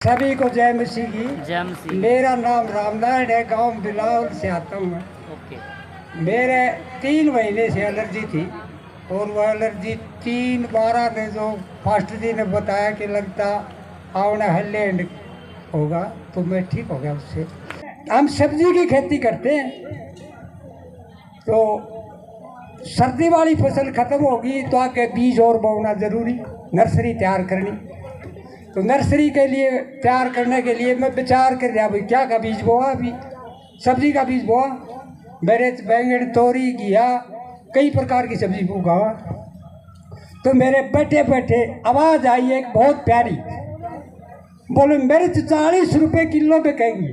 सभी को जय मसीह की। जय मसीह। मेरा नाम रामनारायण है, गांव बिलावल से आता हूँ मैं। ओके। मेरे 3 महीने से एलर्जी थी और वो एलर्जी 3/12 में जो फास्टर जी ने बताया कि लगता आवना हल्लेंड होगा, तो मैं ठीक हो गया उससे। हम सब्जी की खेती करते हैं, तो सर्दी वाली फसल खत्म होगी तो आके बीज और बोना ज़रूरी, नर्सरी तैयार करनी। तो नर्सरी के लिए तैयार करने के लिए मैं विचार कर रहा भाई क्या का बीज बोआ, अभी सब्जी का बीज बोआ। मेरे बैंगन, तोरी, घिया, कई प्रकार की सब्जी उगावा। तो मेरे बैठे बैठे आवाज़ आई एक बहुत प्यारी, बोले मिर्च 40 रुपये किलो पे कहेगी,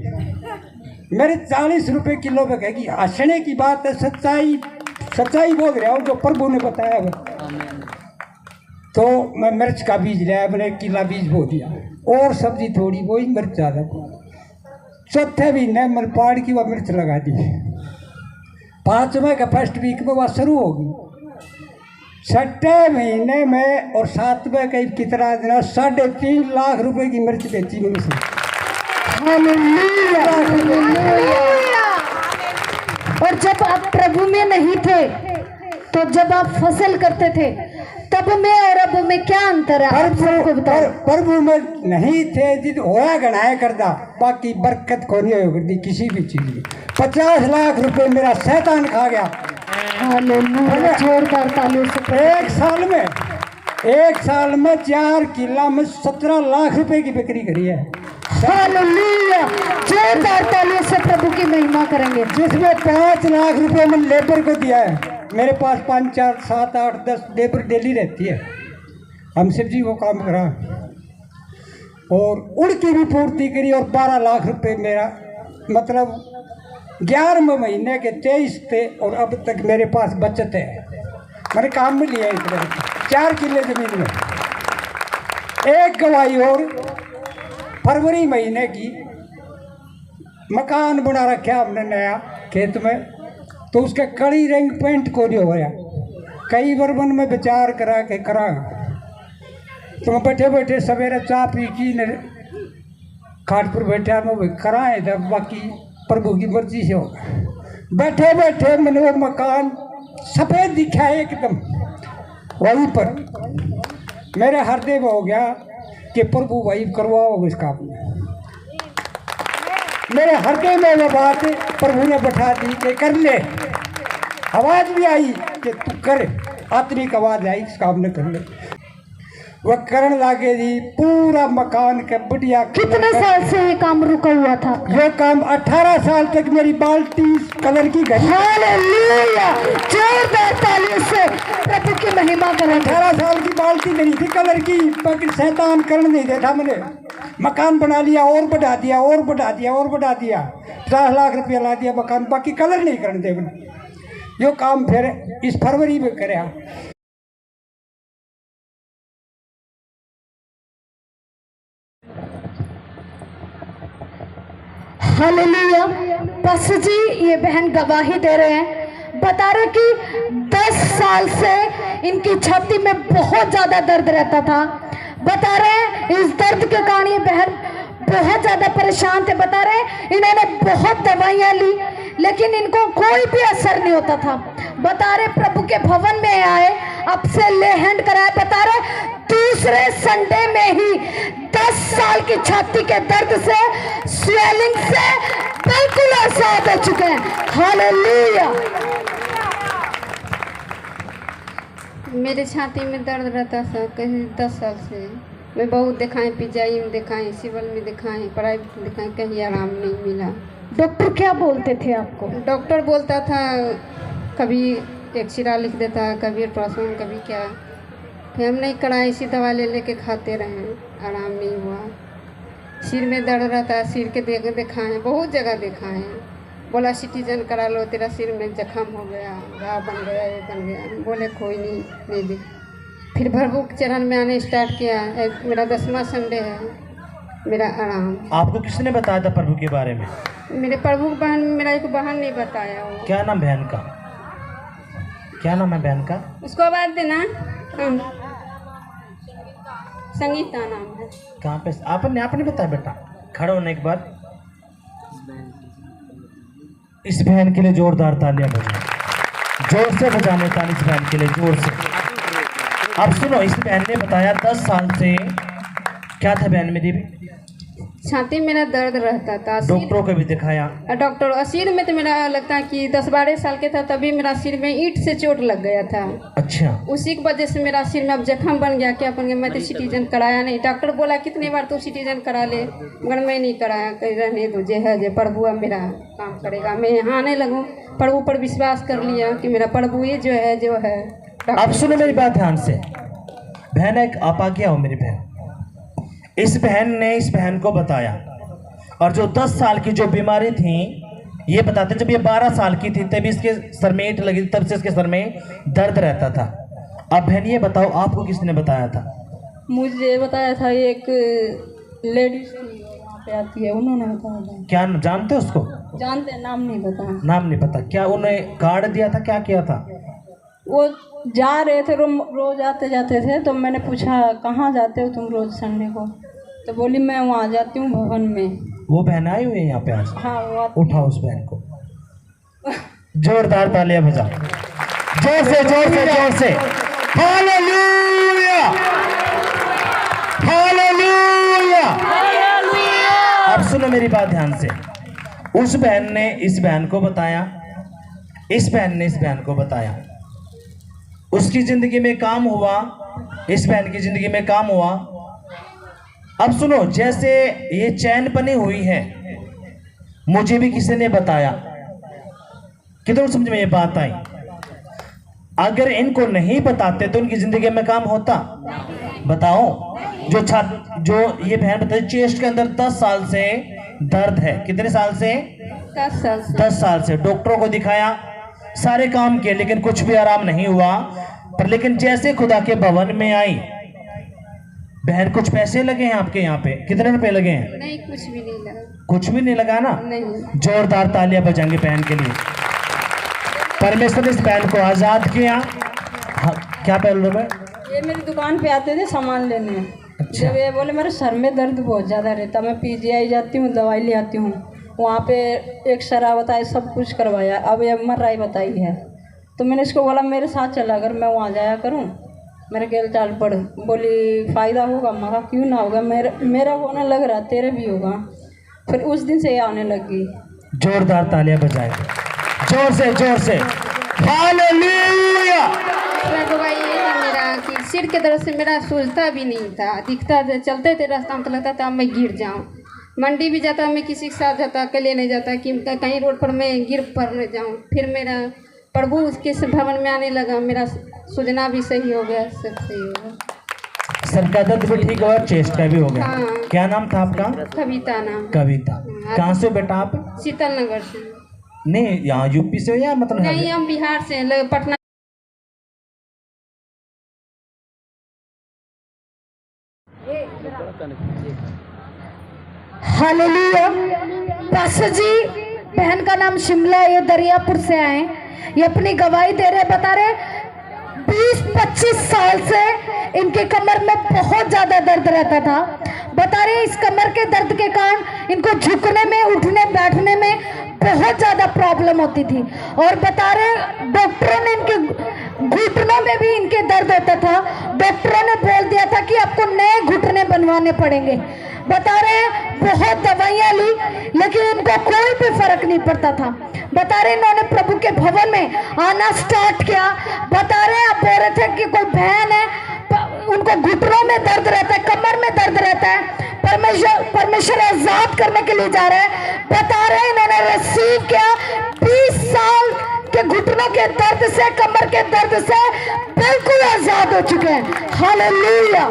मिर्च 40 रुपये किलो पे कहेगी। हंसने की बात है, सच्चाई बोल रहा हूँ जो प्रभु ने बताया है। तो मैं मिर्च का बीज लाया, मैंने 1 किलो बीज बो दिया और सब्जी थोड़ी बोई, मिर्च ज़्यादा। चौथे महीने मैंने पहाड़ की वह मिर्च लगा दी। 5वें का फर्स्ट वीक में वह शुरू होगी। 6ठे महीने में और 7वें का कितना दिन, 3.5 लाख रुपए की मिर्च बेची मैंने से। और जब आप प्रभु में नहीं थे, तो जब आप फसल करते थे तब में और अब में क्या अंतर है? प्रभु में नहीं थे जिद होया गणाया करदा, बाकी बरकत को नहीं हो करती किसी भी चीज में। 50 लाख रुपए मेरा शैतान खा गया। जोरदार ताली से। एक साल में 4 किला में 17 लाख रुपए की बिक्री करी है। हालेलुया, जोरदार ताली से प्रभु की महिमा करेंगे। जिसमें 5 लाख रुपए में लेबर को दिया है। मेरे पास 5, 4, 7, 8, 10 लेबर डेली रहती है। हम सब्जी को काम करा और उनकी भी पूर्ति करी और 12 लाख रुपए मेरा, मतलब 11वें महीने के 23 थे और अब तक मेरे पास बचत है। मैंने काम में लिया इस तरह 4 किले जमीन में। एक गवाही और, फरवरी महीने की मकान बना रखा हमने नया खेत में, तो उसके कड़ी रंग पेंट को नहीं हो रहा। कई बार मन में विचार करा के करा, तो मैं बैठे बैठे सवेरे चाय पी की ने खाट पर बैठा मैं कराए, तब बाकी प्रभु की मर्जी से होगा। बैठे बैठे मैंने वो मकान सफ़ेद दिखा एकदम, वहीं पर मेरे हृदय में हो गया कि प्रभु वही करवाओगे इस काम में। मेरे हृदय में वो बात प्रभु ने बैठा दी कि कर ले। आवाज़ भी आई कि तू कर, आत्मिक आवाज़ आई इस काम ने कर ले। वह करने लगे जी, पूरा मकान के बढ़िया। कितने साल से ये काम रुका हुआ था? ये काम 18 साल तक मेरी बाल्टी कलर की घड़ी। हालेलुया, जोरदार ताली से प्रभु की महिमा करें। 18 साल की बाल्टी मेरी थी कलर की, बाकी शैतान करने नहीं देता। मैंने मकान बना लिया और बढ़ा दिया और बढ़ा दिया और बढ़ा दिया, 50 लाख रुपया ला दिया मकान, बाकी कलर नहीं करने दे। मैंने यो काम फिर इस फरवरी में कराया। हालेलुया। बस जी ये बहन गवाही दे रहे हैं, बता रहे कि 10 साल से इनकी छाती में बहुत ज़्यादा दर्द रहता था। बता रहे हैं इस दर्द के कारण ये बहन बहुत ज़्यादा परेशान थे। बता रहे हैं इन्होंने बहुत दवाइयाँ ली लेकिन इनको कोई भी असर नहीं होता था। बता रहे प्रभु के भवन में आए, अब से ले हैंड कराए। बता रहे दूसरे संडे में ही 10 साल की छाती के दर्द से, स्वेलिंग से बिल्कुल आजाद हो चुके हैं। हालेलुया। मेरे छाती में दर्द रहता था कहीं 10 साल से। मैं बहुत दिखाएं, पिजाई में दिखाएं, सिविल में दिखाएं, प्राइवेट में दिखाएं, कहीं आराम नहीं मिला। डॉक्टर क्या बोलते थे आपको? डॉक्टर बोलता था कभी एक्सरा लिख देता, कभी अल्ट्रासाउंड, कभी क्या। फिर हम नहीं कराए, इसी दवा ले लेके खाते रहे, आराम नहीं हुआ। सिर में दर्द रहता है, सिर के दिखाएं, बहुत जगह दिखाएं। बोला सिटीजन करा लो, तेरा सिर में जख्म हो गया, घाव बन गया, ये बन गया। बोले कोई नहीं दे। फिर प्रभु के चरण में आने स्टार्ट किया। मेरा 10वां संडे है, मेरा आराम। आपको किसने बताया था प्रभु के बारे में? मेरे प्रभु की बहन, मेरा एक बहन नहीं बताया। वो क्या नाम बहन का? क्या नाम है बहन का? उसको आवाज़ देना। संगीता नाम है। कहाँ पे आपने बताया बेटा? खड़े होने के बाद इस बहन के लिए जोरदार तालियां बजाएं, जोर से बजाने ताली इस बहन के लिए, जोर से। अब सुनो, इस बहन ने बताया 10 साल से क्या था बहन मेरी? छाती में मेरा दर्द रहता था। डॉक्टरों को भी दिखाया? डॉक्टर सिर में तो मेरा लगता है कि 10-12 साल के था तभी मेरा सिर में ईंट से चोट लग गया था। अच्छा। उसी की वजह से मेरा सिर में अब जख्म बन गया। क्या बन गया? मैं तो सिटीजन कराया नहीं। डॉक्टर बोला कितने बार तो सिटीजन करा ले, मगर मैं नहीं कराया। कहीं रहने दो, जे है जे प्रभु अब मेरा काम करेगा। मैं यहाँ आने लगूँ, प्रभु पर विश्वास कर लिया कि मेरा प्रभु ये जो है। अब सुनो मेरी बात ध्यान से। बहन एक आपा क्या हो मेरी बहन? इस बहन ने इस बहन को बताया, और जो 10 साल की जो बीमारी थी ये बताते, जब ये 12 साल की थी तभी इसके सर में ईंट लगी, तब से इसके सर में दर्द रहता था। अब बहन ये बताओ, आपको किसने बताया था? मुझे बताया था एक लेडीज थी, यहाँ पे आती है, उन्होंने बताया था। क्या जानते हो उसको? जानते हैं, नाम नहीं पता। नाम नहीं पता। क्या उन्हें कार्ड दिया था? क्या किया था? वो जा रहे थे, रोज आते जाते थे, तो मैंने पूछा कहाँ जाते हो तुम रोज संडे को? तो बोली मैं वहाँ जाती हूँ भवन में। वो बहन आई हुई है यहाँ पे आज? हाँ वो उठाओ उस बहन को, जोरदार तालियां बजा, जोर से जोर से जोर से। Hallelujah, hallelujah. अब सुनो मेरी बात ध्यान से। उस बहन ने इस बहन को बताया, इस बहन ने इस बहन को बताया, उसकी जिंदगी में काम हुआ, इस बहन की जिंदगी में काम हुआ। अब सुनो, जैसे ये चैन बनी हुई है, मुझे भी किसी ने बताया, किधर समझ में ये बात आई? अगर इनको नहीं बताते तो उनकी जिंदगी में काम होता? बताओ। जो ये बहन बताई, चेस्ट के अंदर 10 साल से दर्द है। कितने साल से? 10 साल से। 10 साल से डॉक्टरों को दिखाया, सारे काम किए, लेकिन कुछ भी आराम नहीं हुआ। पर लेकिन जैसे खुदा के भवन में आई बहन, कुछ पैसे लगे हैं आपके यहाँ पे? कितने रुपए लगे हैं? नहीं, कुछ भी नहीं लगा। कुछ भी नहीं लगा ना? नहीं। जोरदार तालियां बजाएंगे बहन के लिए। परमेश्वर ने इस बहन को आजाद किया। हाँ, क्या बोल रहे हैं? ये मेरी दुकान पे आते थे सामान लेने। अच्छा। जब ये बोले मेरे सर में दर्द बहुत ज़्यादा रहता, मैं PGI जाती हूँ, दवाई ले आती हूँ। वहाँ पे एक्सरा बताए, सब कुछ करवाया। अब ये MRI बताई है, तो मैंने इसको बोला मेरे साथ चला अगर मैं वहाँ जाया करूँ, मेरे गेल चाल पड़। बोली फ़ायदा होगा? मगा क्यों ना होगा, मेरा होने लग रहा, तेरे भी होगा। फिर उस दिन से ये आने लगी। जोरदार तालियां बजाएंगे, जोर से जोर से। हालेलुया। भाई ये था मेरा कि सिर के दर्द से मेरा सूझता भी नहीं था, दिखता था, चलते थे रास्ता में तो लगता था मैं गिर जाऊँ। मंडी भी जाता, मैं किसी के साथ जाता, अकेले नहीं जाता कि कहीं रोड पर मैं गिर पड़ जाऊँ। फिर मेरा प्रभु उसके भवन में आने लगा, मेरा सूझना भी सही हो गया, सब सही हो गया। सर का दर्द भी ठीक हुआ, चेस्ट का भी हो गया। हाँ। क्या नाम था आपका? कविता नाम। कविता। कहाँ से बेटा आप? शीतल नगर से। नहीं, यहाँ यूपी से या मतलब? नहीं, हम बिहार से, पटना। हालेलुया। पास्टर जी, बहन का नाम शिमला, ये दरियापुर से आए। ये अपनी गवाही दे रहे, बता रहे 20-25 साल से इनके कमर में बहुत ज़्यादा दर्द रहता था। बता रहे इस कमर के दर्द के कारण इनको झुकने में, उठने बैठने में बहुत ज़्यादा प्रॉब्लम होती थी। और बता रहे डॉक्टरों ने इनके घुटनों में भी इनके दर्द होता था। डॉक्टरों ने बोल दिया था कि आपको नए घुटने बनवाने पड़ेंगे। बता रहे बहुत दवाइयाँ ली, लेकिन इनको कोई भी फर्क नहीं पड़ता था। बता रहे इन्होंने प्रभु के भवन में आना स्टार्ट किया। बता रहे आप बोल रहे थे कि कोई बहन है, उनको घुटनों में दर्द रहता है, कमर में दर्द रहता है, परमेश्वर आजाद करने के लिए जा रहे हैं। बता रहे इन्होंने रिसीव किया। 20 साल के घुटनों के दर्द से, कमर के दर्द से बिल्कुल आजाद हो चुके हैं। हालेलुया।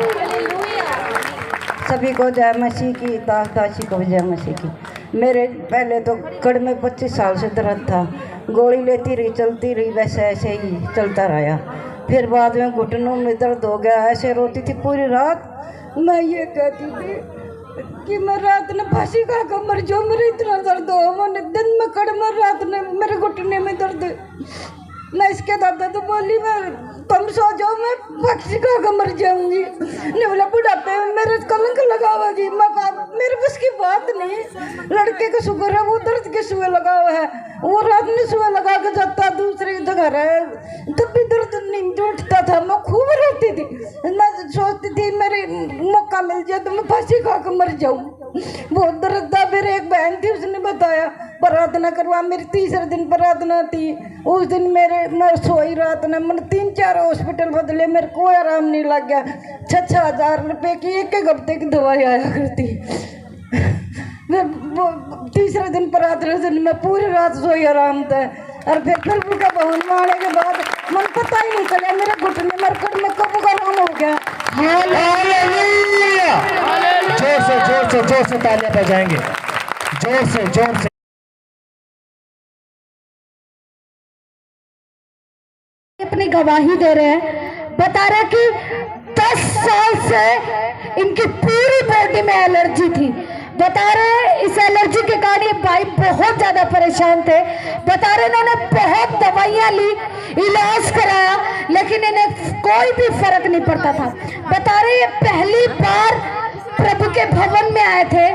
सभी को जय मसीह की, दासी को जय मसीह की। मेरे पहले तो कड़ में 25 साल से दर्द था, गोली लेती रही, चलती रही, वैसे ऐसे ही चलता रहा। फिर बाद में घुटनों में दर्द हो गया, ऐसे रोती थी पूरी रात। मैं ये कहती थी कि मैं रात ने फांसी का कमर जो मेरे इतना दर्द हो, मैंने दिन में कड़ में, रात में मेरे घुटने में दर्द। मैं इसके दादा तो बोली मैं तुम सो जाओ, मैं पक्षी का मर जाऊंगी। ने बोला बुढ़ापे में मेरे कलंक लगा हुआ जी। मैं कहा मेरे बस की बात नहीं, लड़के को शुगर है वो दर्द के सुए लगा हुआ है, वो रात में सुए लगा के जाता दूसरी जगह है, तब भी दर्द नहीं उठता था। मैं खूब रोती थी, मैं सोचती थी मेरे मौका मिल जाए तो मैं फांसी खा कर मर जाऊँ। बहुत दर्द था। फिर एक बहन थी उसने बताया प्रार्थना करवा, मेरी तीसरे दिन प्रार्थना थी। उस दिन मैं सोई रात में, मैंने 3-4 हॉस्पिटल बदले, मेरे कोई आराम नहीं लग गया। 6-6 हज़ार रुपये की एक हफ्ते की दवाई आया करती। फिर तीसरे दिन प्रार्थना दिन मैं पूरी रात सोई आराम था। और फिर प्रभु का भवन में आने के बाद मन पता ही नहीं चला मेरे घुटने मरकट में कब का नाम हो गया। हालेलुया! जोर से तालियां बजाएंगे, जोर से। अपनी गवाही दे रहे हैं, बता रहे कि 10 साल से इनकी पूरी बॉडी में एलर्जी थी। बता रहे इस एलर्जी के कारण ये भाई बहुत ज्यादा परेशान थे। बता रहे इन्होंने बहुत दवाइयां ली, इलाज कराया, लेकिन इन्हें कोई भी फर्क नहीं पड़ता था। बता रहे ये पहली बार प्रभु के भवन में आए थे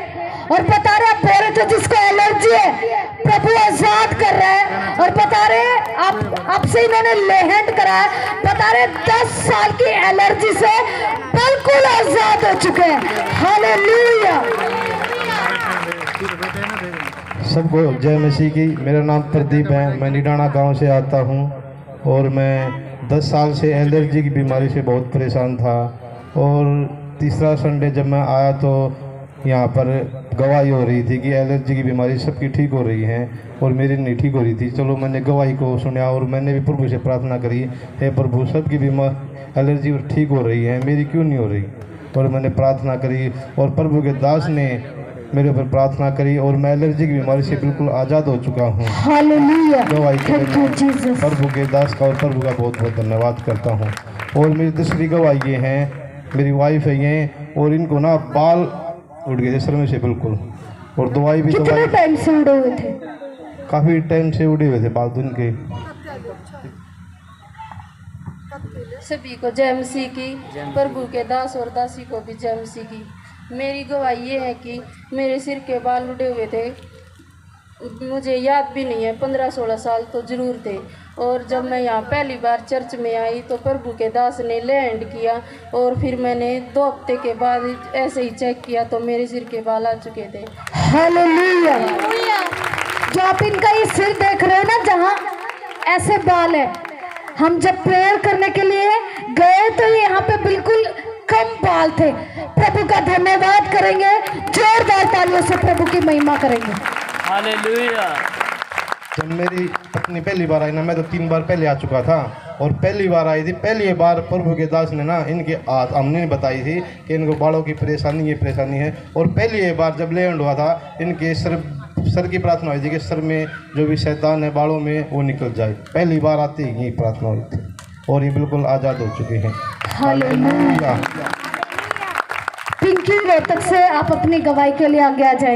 और बता रहे बोल रहे थे जिसको एलर्जी है प्रभु आजाद कर रहा है। और बता रहे अब से इन्होंने लेहंट कराया। बता रहे 10 साल की एलर्जी से बिल्कुल आजाद हो चुके हैं। हालेलुया! सबको जय मसीह की। मेरा नाम प्रदीप है, मैं निडाना गांव से आता हूं और मैं 10 साल से एलर्जी की बीमारी से बहुत परेशान था। और तीसरा संडे जब मैं आया तो यहाँ पर गवाही हो रही थी कि एलर्जी की बीमारी सबकी ठीक हो रही है और मेरी नहीं ठीक हो रही थी। चलो मैंने गवाही को सुना और मैंने भी प्रभु से प्रार्थना करी, हे प्रभु सबकी बीमारी एलर्जी ठीक हो रही है, मेरी क्यों नहीं हो रही। और मैंने प्रार्थना करी और प्रभु के दास ने मेरे ऊपर प्रार्थना करी और मैं एलर्जी की बीमारी से बिल्कुल आज़ाद हो चुका हूँ। हालेलुया! गवाही के थैंक यू जीसस। प्रभु के दास का और प्रभु का बहुत बहुत धन्यवाद करता हूँ। और मेरी दूसरी गवाही ये हैं, मेरी वाइफ है ये, और इनको ना बाल उड़ गए थे सर में से बिल्कुल, और दवाई भी कितने टाइम से उड़े हुए थे? काफ़ी टाइम से उड़े हुए थे बाल तो इनके। सभी को जय मसीह की, प्रभु के दास और दासी को भी जय मसीह की। मेरी गवाही ये है कि मेरे सिर के बाल उड़े हुए थे, मुझे याद भी नहीं है, 15-16 साल तो ज़रूर थे। और जब मैं यहाँ पहली बार चर्च में आई तो प्रभु के दास ने ले हैंड किया और फिर मैंने 2 हफ्ते के बाद ऐसे ही चेक किया तो मेरे सिर के बाल आ चुके थे। हालेलुया! जो आप इनका ये सिर देख रहे हो ना, जहाँ ऐसे बाल है, हम जब प्रेयर करने के लिए गए तो यहाँ पे बिल्कुल कम बाल थे। प्रभु का धन्यवाद करेंगे, जोरदार तालियों से प्रभु की महिमा करेंगे। हालेलुया! जब मेरी पत्नी पहली बार आई ना, मैं तो 3 बार पहले आ चुका था और पहली बार आई थी। पहली बार प्रभु के दास ने ना इनके हमने बताई थी कि इनको बालों की परेशानी है। और पहली बार जब लैंड हुआ था इनके सर की प्रार्थना हुई थी कि सर में जो भी शैतान है बालों में वो निकल जाए। पहली बार आती ही प्रार्थना हुई थी और ये बिल्कुल आज़ाद हो चुके हैं। हालेलुया! पिंकी रोहतक से आप अपनी गवाही के लिए आगे आ जाए।